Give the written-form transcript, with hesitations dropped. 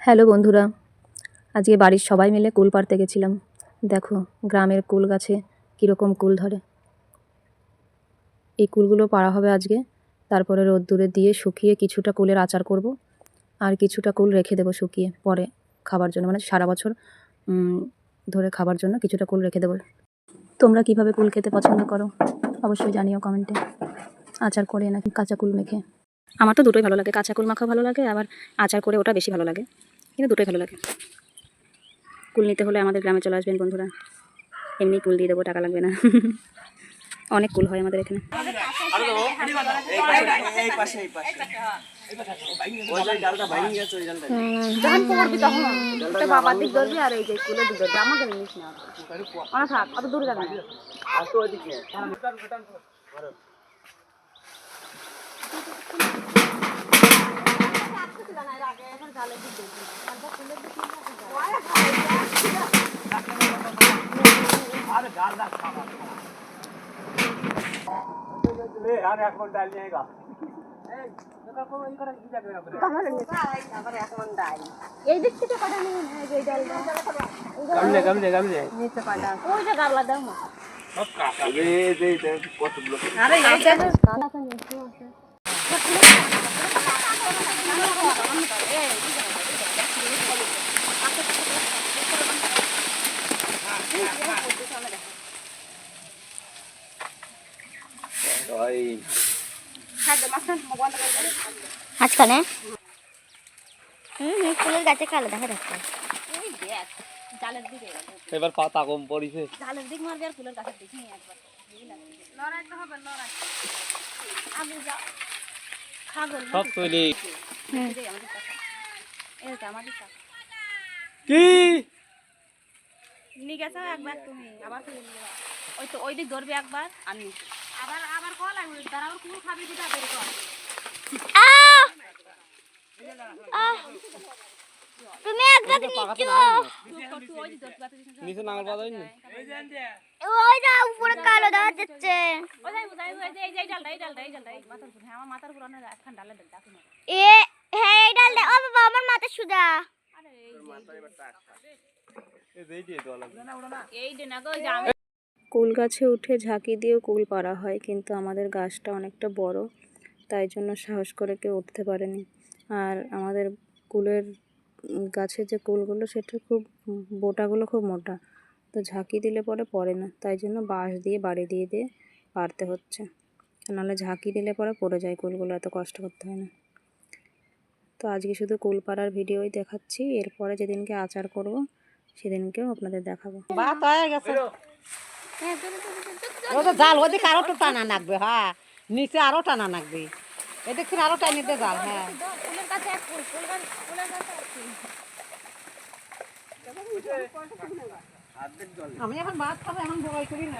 Hello বন্ধুরা, আজকে বাড়ির সবাই মিলে কুল পাড়তে গেছিলাম। দেখো গ্রামের কুল গাছে কীরকম কুল ধরে। এই কুলগুলো পাড়া হবে আজকে, তারপরে রোদ্দুরে দিয়ে শুকিয়ে কিছুটা কুলের আচার করব, আর কিছুটা কুল রেখে দেবো শুকিয়ে পরে খাবার জন্য, মানে সারা বছর ধরে খাবার জন্য কিছুটা কুল রেখে দেবো। তোমরা কিভাবে কুল খেতে পছন্দ করো অবশ্যই জানিও কমেন্টে। আচার করে নাকি কাঁচা কুল মেখে? আমার তো দুটোই ভালো লাগে, কাঁচা কুল মাখা ভালো লাগে, আবার আচার করে ওটা বেশি ভালো লাগে, কিন্তু দুটোই ভালো লাগে। কুল নিতে হলে আমাদের গ্রামে চলে আসবেন বন্ধুরা, এমনি কুল দিয়ে দেবো, টাকা লাগবে না। অনেক কুল হয় আমাদের এখানে। এই দিক থেকে কটা নিয়ে এই ডালটা গামলে নিতে পাটা ওই যে গাবলা দাও না সব কাটা এই কতগুলো। আরে এইটা কাটা তো নিতে আছে। আজকানে ফুলের গাছে কালো দেখা যাচ্ছে। এবার পাতা কম পড়িছে, জালের দিক মারবে আর ফুলের গাছের দিক নিয়ে একবার লড়াইতে হবে, লড়াই আমি যা খাগল সব তৈরি কি নিয়ে গেছো একবার তুমি, আবার ওই তো ওই দিক ধরবে একবার, আমি আবার আবার কল লাগবে, তারা আবার কুল খাবে দিটা বের কর। তুমি একবার নিচো নিচে নাঙ্গল বাজাই না, ওই যা উপরে কালো দেখা যাচ্ছে। ওই যাই এই ডালটা মাথার উপর, হ্যাঁ আমার মাথার উপর অনেক একখান ডালে ডাকে না এ, হ্যাঁ এই ডালটা। ও বাবা আমার মাথা সুদা। আরে এই মাথা এবার টাক এই যে তো লাগবে না, ওড়া না এই দে না গো। আমি কুল গাছে উঠে ঝাঁকি দিয়ে কুল পাড়া হয়, কিন্তু আমাদের গাছটা অনেকটা বড়, তাই জন্য সাহস করে কেউ উঠতে পারেনি। আর আমাদের কুলের গাছের যে কুলগুলো সেটা খুব বোটাগুলো খুব মোটা, তো ঝাঁকি দিলে পড়ে না, তাই জন্য বাঁশ দিয়ে বাড়ি দিয়ে পারতে হচ্ছে, নাহলে ঝাঁকি দিলে পড়ে যায় কুলগুলো, এত কষ্ট করতে হয় না। তো আজকে শুধু কুল পাড়ার ভিডিওই দেখাচ্ছি, এরপরে যেদিনকে আচার করব সেদিনকেও আপনাদের দেখাবো। জাল ওদিকে আরো তো টানা লাগবে, হ্যাঁ নিচে আরো টানা লাগবে, এদিক থেকে আরো টানি দিয়ে জাল। হ্যাঁ আমি এখন মাছ খাবো, এখন বড়াই করি না।